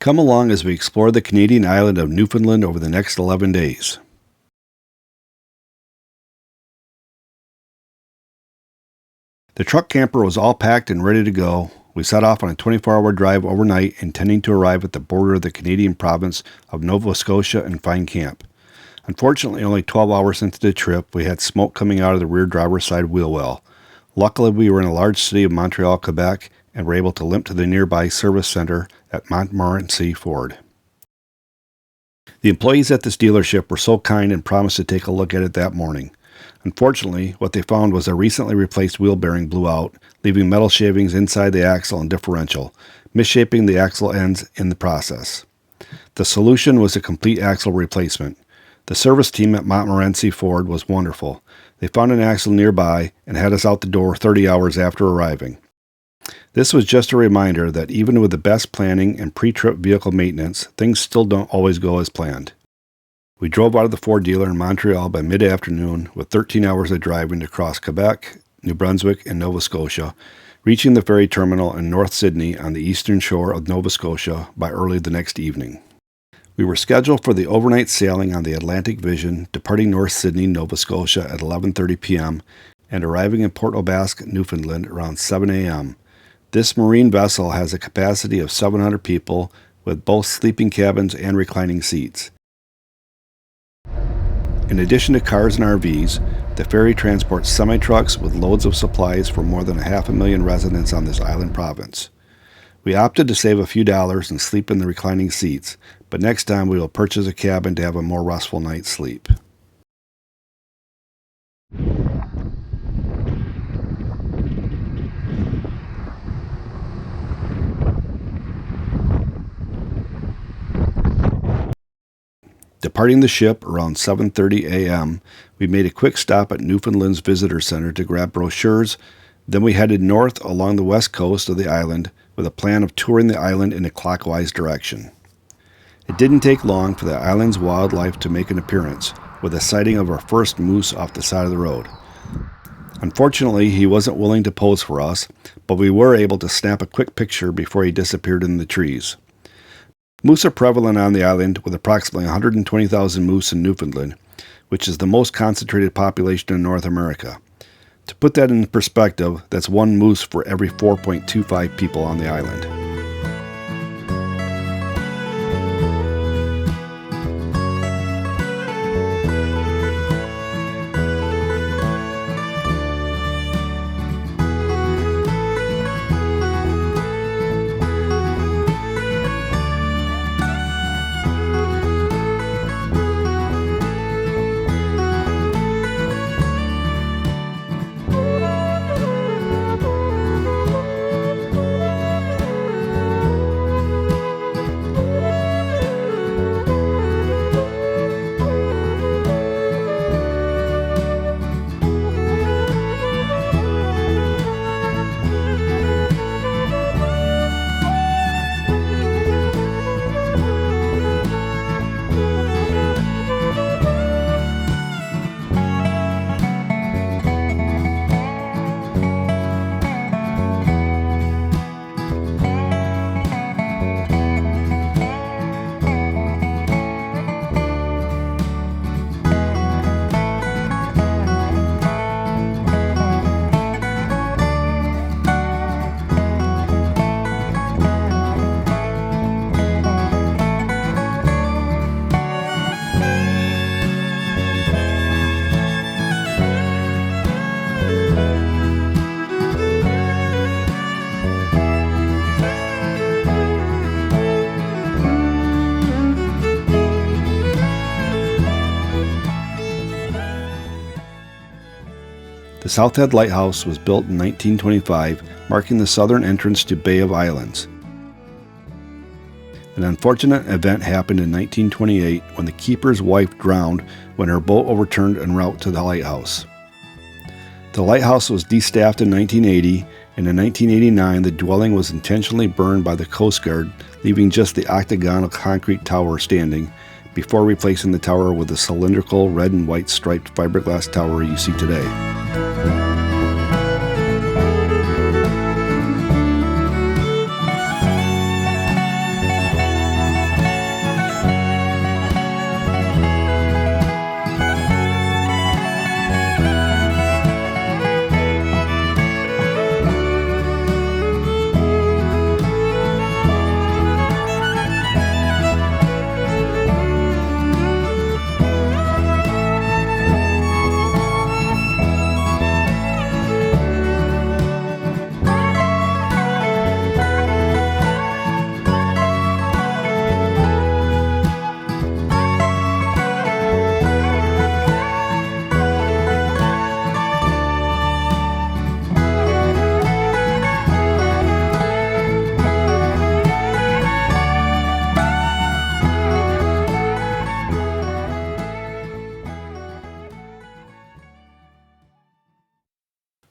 Come along as we explore the Canadian island of Newfoundland over the next 11 days. The truck camper was all packed and ready to go. We set off on a 24-hour drive overnight, intending to arrive at the border of the Canadian province of Nova Scotia and find camp. Unfortunately, only 12 hours into the trip, we had smoke coming out of the rear driver's side wheel well. Luckily, we were in a large city of Montreal, Quebec, and were able to limp to the nearby service center at Montmorency Ford. The employees at this dealership were so kind and promised to take a look at it that morning. Unfortunately, what they found was a recently replaced wheel bearing blew out, leaving metal shavings inside the axle and differential, misshaping the axle ends in the process. The solution was a complete axle replacement. The service team at Montmorency Ford was wonderful. They found an axle nearby and had us out the door 30 hours after arriving. This was just a reminder that even with the best planning and pre-trip vehicle maintenance, things still don't always go as planned. We drove out of the Ford dealer in Montreal by mid-afternoon with 13 hours of driving to cross Quebec, New Brunswick, and Nova Scotia, reaching the ferry terminal in North Sydney on the eastern shore of Nova Scotia by early the next evening. We were scheduled for the overnight sailing on the Atlantic Vision, departing North Sydney, Nova Scotia at 11:30 p.m. and arriving in Port aux Basques, Newfoundland around 7 a.m. This marine vessel has a capacity of 700 people with both sleeping cabins and reclining seats. In addition to cars and RVs, the ferry transports semi-trucks with loads of supplies for more than 500,000 residents on this island province. We opted to save a few dollars and sleep in the reclining seats, but next time we will purchase a cabin to have a more restful night's sleep. Departing the ship around 7:30 a.m., we made a quick stop at Newfoundland's Visitor Center to grab brochures. Then we headed north along the west coast of the island with a plan of touring the island in a clockwise direction. It didn't take long for the island's wildlife to make an appearance, with a sighting of our first moose off the side of the road. Unfortunately, he wasn't willing to pose for us, but we were able to snap a quick picture before he disappeared in the trees. Moose are prevalent on the island, with approximately 120,000 moose in Newfoundland, which is the most concentrated population in North America. To put that in perspective, that's one moose for every 4.25 people on the island. The South Head Lighthouse was built in 1925, marking the southern entrance to Bay of Islands. An unfortunate event happened in 1928 when the keeper's wife drowned when her boat overturned en route to the lighthouse. The lighthouse was destaffed in 1980, and in 1989 the dwelling was intentionally burned by the Coast Guard, leaving just the octagonal concrete tower standing, before replacing the tower with the cylindrical red and white striped fiberglass tower you see today.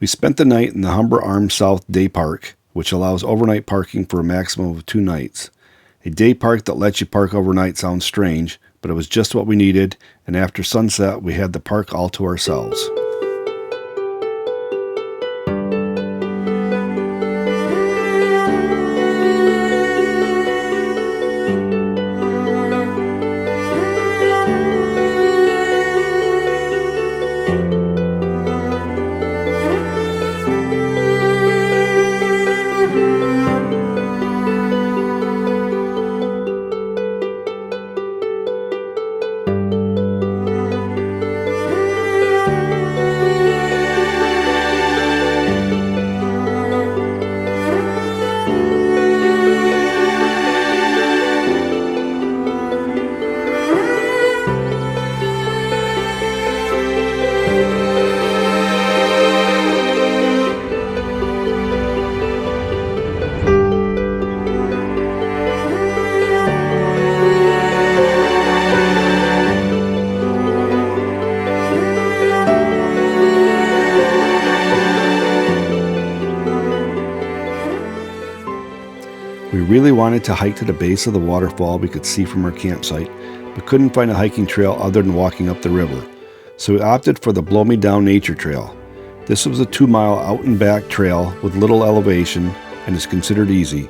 We spent the night in the Humber Arms South Day Park, which allows overnight parking for a maximum of 2 nights. A day park that lets you park overnight sounds strange, but it was just what we needed, and after sunset we had the park all to ourselves. We really wanted to hike to the base of the waterfall we could see from our campsite, but couldn't find a hiking trail other than walking up the river. So we opted for the Blow Me Down Nature Trail. This was a 2-mile out and back trail with little elevation and is considered easy.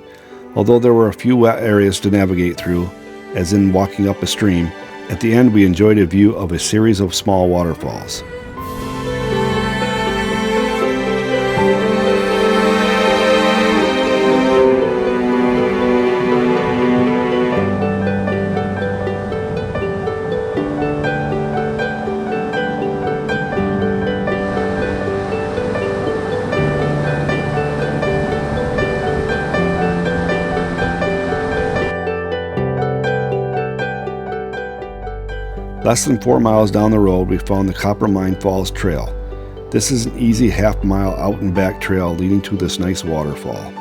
Although there were a few wet areas to navigate through, as in walking up a stream, at the end we enjoyed a view of a series of small waterfalls. Less than 4 miles down the road, we found the Coppermine Falls Trail. This is an easy half-mile out and back trail leading to this nice waterfall.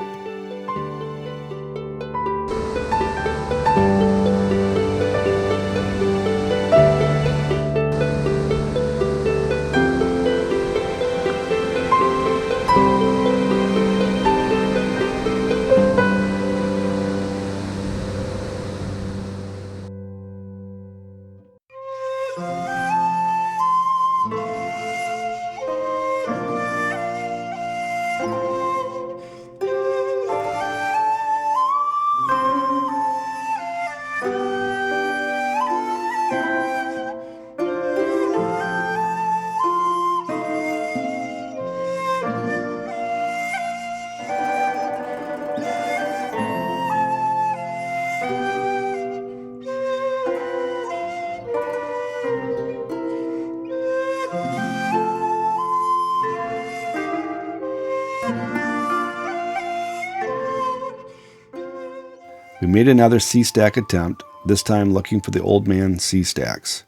We made another sea stack attempt, this time looking for the Old Man sea stacks.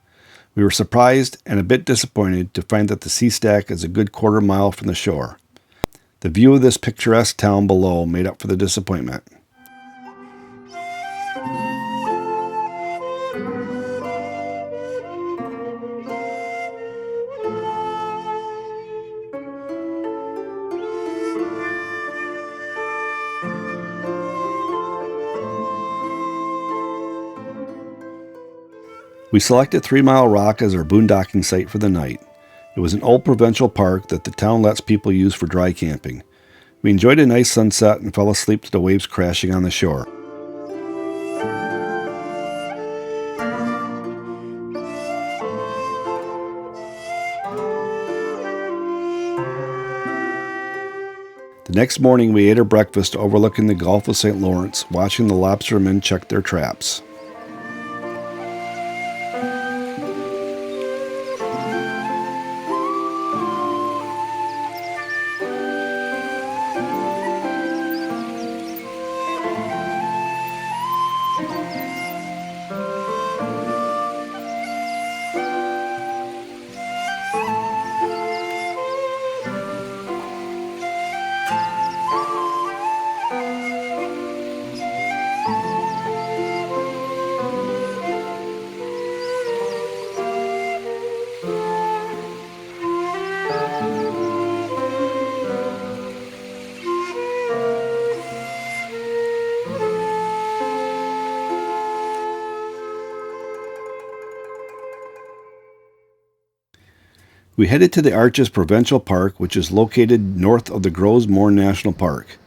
We were surprised and a bit disappointed to find that the sea stack is a good quarter mile from the shore. The view of this picturesque town below made up for the disappointment. We selected 3 Mile Rock as our boondocking site for the night. It was an old provincial park that the town lets people use for dry camping. We enjoyed a nice sunset and fell asleep to the waves crashing on the shore. The next morning we ate our breakfast overlooking the Gulf of St. Lawrence, watching the lobstermen check their traps. We headed to the Arches Provincial Park, which is located north of the Groves Moor National Park.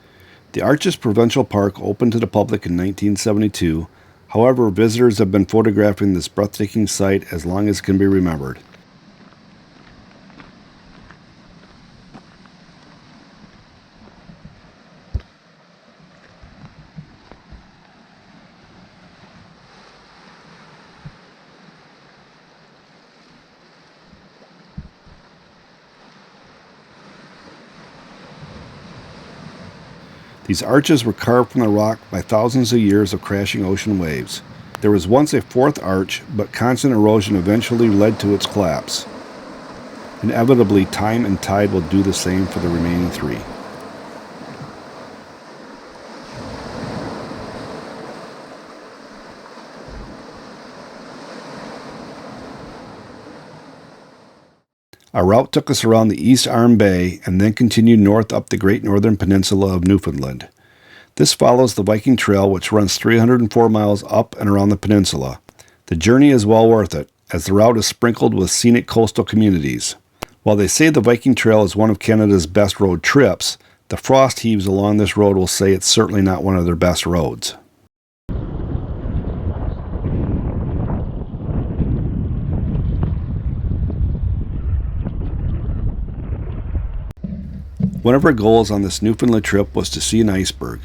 The Arches Provincial Park opened to the public in 1972. However, visitors have been photographing this breathtaking site as long as can be remembered. These arches were carved from the rock by thousands of years of crashing ocean waves. There was once a fourth arch, but constant erosion eventually led to its collapse. Inevitably, time and tide will do the same for the remaining three. Our route took us around the East Arm Bay and then continued north up the Great Northern Peninsula of Newfoundland. This follows the Viking Trail, which runs 304 miles up and around the peninsula. The journey is well worth it, as the route is sprinkled with scenic coastal communities. While they say the Viking Trail is one of Canada's best road trips, the frost heaves along this road will say it's certainly not one of their best roads. One of our goals on this Newfoundland trip was to see an iceberg.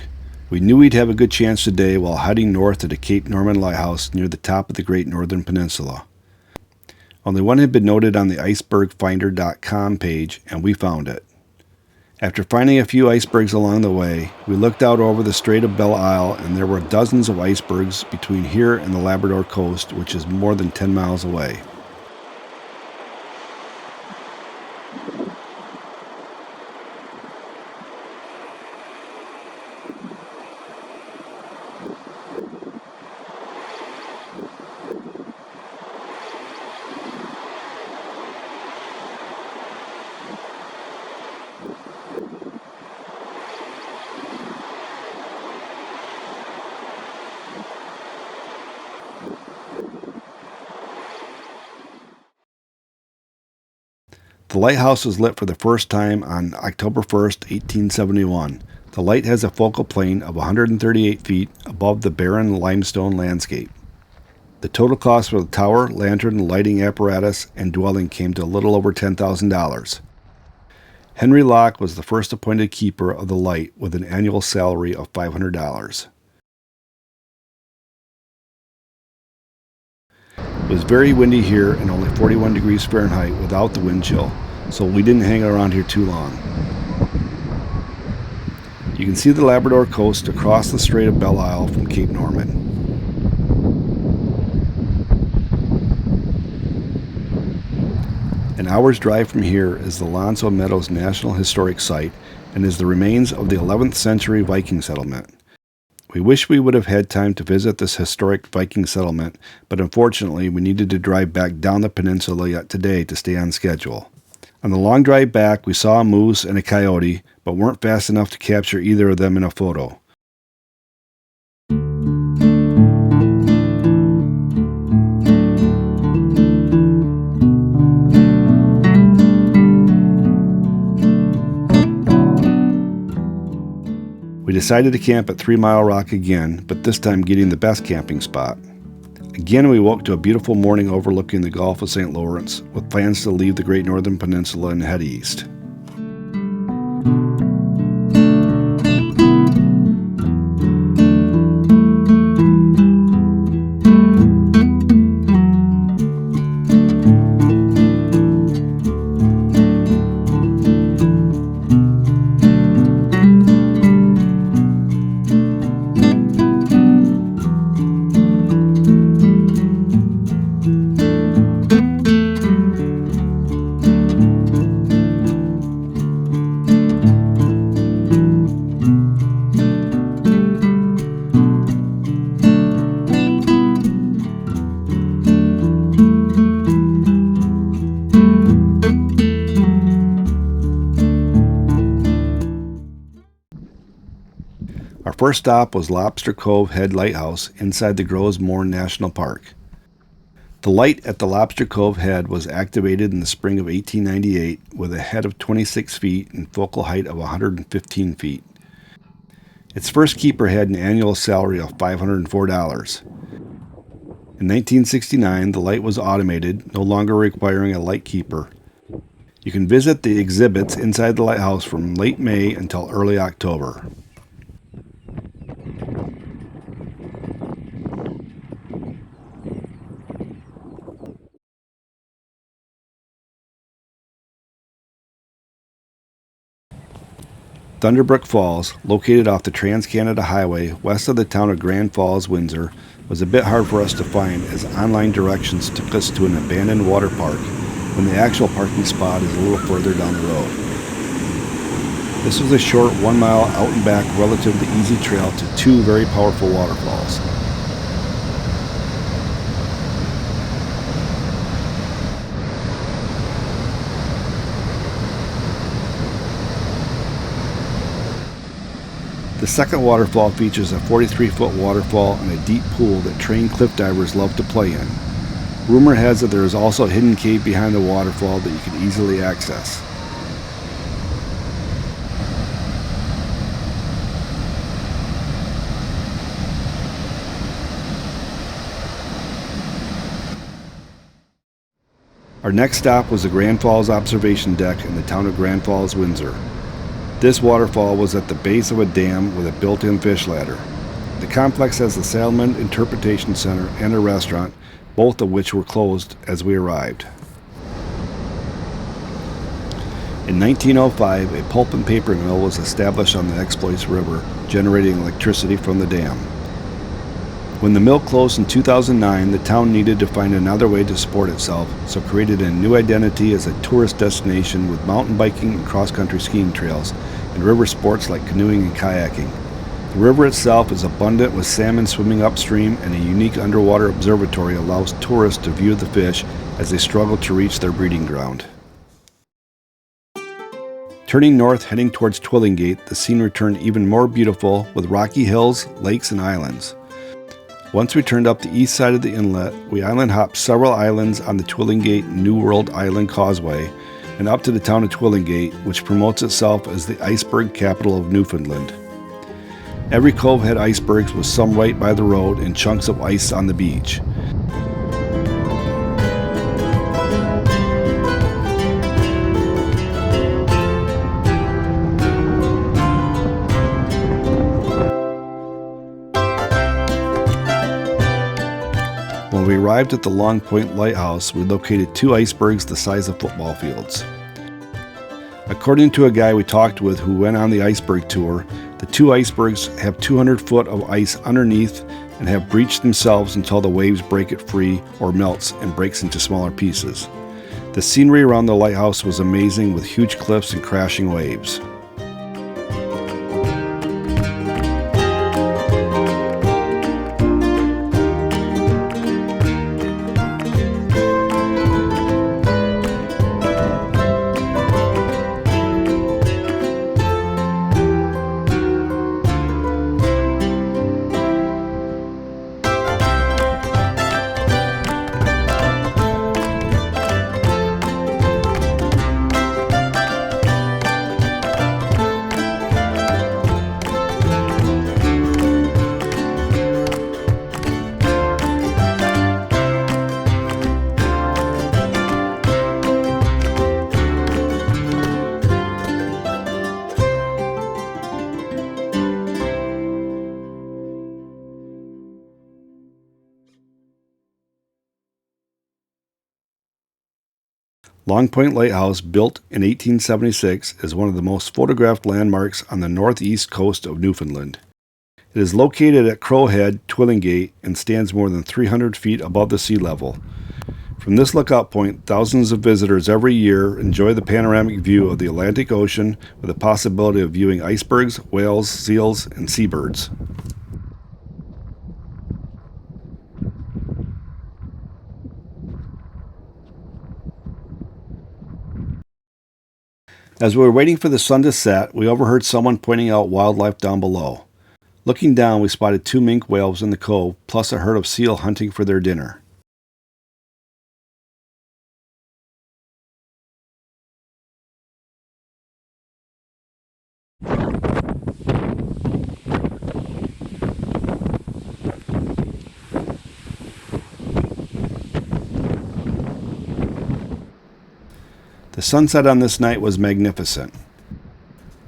We knew we'd have a good chance today while heading north to the Cape Norman Lighthouse near the top of the Great Northern Peninsula. Only one had been noted on the icebergfinder.com page, and we found it. After finding a few icebergs along the way, we looked out over the Strait of Belle Isle, and there were dozens of icebergs between here and the Labrador coast, which is more than 10 miles away. The lighthouse was lit for the first time on October 1st, 1871. The light has a focal plane of 138 feet above the barren limestone landscape. The total cost for the tower, lantern, lighting apparatus, and dwelling came to a little over $10,000. Henry Locke was the first appointed keeper of the light with an annual salary of $500. It was very windy here and only 41 degrees Fahrenheit without the wind chill, so we didn't hang around here too long. You can see the Labrador coast across the Strait of Belle Isle from Cape Norman. An hour's drive from here is the Lonzo Meadows National Historic Site and is the remains of the 11th century Viking settlement. We wish we would have had time to visit this historic Viking settlement, but unfortunately we needed to drive back down the peninsula yet today to stay on schedule. On the long drive back, we saw a moose and a coyote, but weren't fast enough to capture either of them in a photo. We decided to camp at 3 Mile Rock again, but this time getting the best camping spot. Again, we woke to a beautiful morning overlooking the Gulf of St. Lawrence, with plans to leave the Great Northern Peninsula and head east. Our first stop was Lobster Cove Head Lighthouse inside the Groves Moor National Park. The light at the Lobster Cove head was activated in the spring of 1898 with a head of 26 feet and focal height of 115 feet. Its first keeper had an annual salary of $504. In 1969, the light was automated, no longer requiring a light keeper. You can visit the exhibits inside the lighthouse from late May until early October. Thunderbrook Falls, located off the Trans-Canada Highway west of the town of Grand Falls, Windsor, was a bit hard for us to find as online directions took us to an abandoned water park when the actual parking spot is a little further down the road. This was a short 1 mile out and back relatively easy trail to two very powerful waterfalls. The second waterfall features a 43-foot waterfall and a deep pool that trained cliff divers love to play in. Rumor has it there is also a hidden cave behind the waterfall that you can easily access. Our next stop was the Grand Falls Observation Deck in the town of Grand Falls, Windsor. This waterfall was at the base of a dam with a built-in fish ladder. The complex has a Salmon Interpretation Center and a restaurant, both of which were closed as we arrived. In 1905, a pulp and paper mill was established on the Exploits River, generating electricity from the dam. When the mill closed in 2009, the town needed to find another way to support itself, so created a new identity as a tourist destination with mountain biking and cross-country skiing trails, and river sports like canoeing and kayaking. The river itself is abundant with salmon swimming upstream, and a unique underwater observatory allows tourists to view the fish as they struggle to reach their breeding ground. Turning north, heading towards Twillingate, the scene returned even more beautiful with rocky hills, lakes, and islands. Once we turned up the east side of the inlet, we island hopped several islands on the Twillingate New World Island Causeway and up to the town of Twillingate, which promotes itself as the Iceberg capital of Newfoundland. Every cove had icebergs with some right by the road and chunks of ice on the beach. When we arrived at the Long Point Lighthouse, we located two icebergs the size of football fields. According to a guy we talked with who went on the iceberg tour, the two icebergs have 200 foot of ice underneath and have breached themselves until the waves break it free or melts and breaks into smaller pieces. The scenery around the lighthouse was amazing with huge cliffs and crashing waves. Long Point Lighthouse, built in 1876, is one of the most photographed landmarks on the northeast coast of Newfoundland. It is located at Crowhead, Twillingate, and stands more than 300 feet above the sea level. From this lookout point, thousands of visitors every year enjoy the panoramic view of the Atlantic Ocean with the possibility of viewing icebergs, whales, seals, and seabirds. As we were waiting for the sun to set, we overheard someone pointing out wildlife down below. Looking down, we spotted two minke whales in the cove, plus a herd of seal hunting for their dinner. The sunset on this night was magnificent.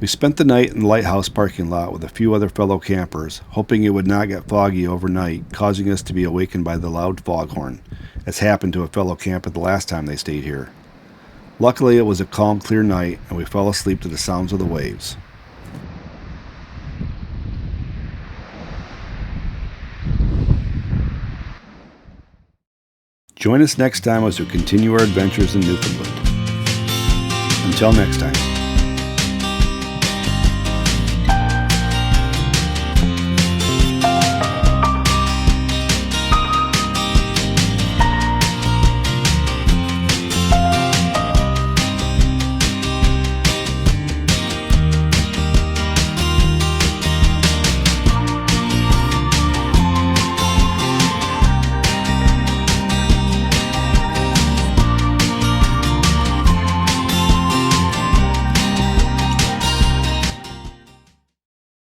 We spent the night in the lighthouse parking lot with a few other fellow campers, hoping it would not get foggy overnight, causing us to be awakened by the loud foghorn, as happened to a fellow camper the last time they stayed here. Luckily, it was a calm, clear night, and we fell asleep to the sounds of the waves. Join us next time as we continue our adventures in Newfoundland. Until next time.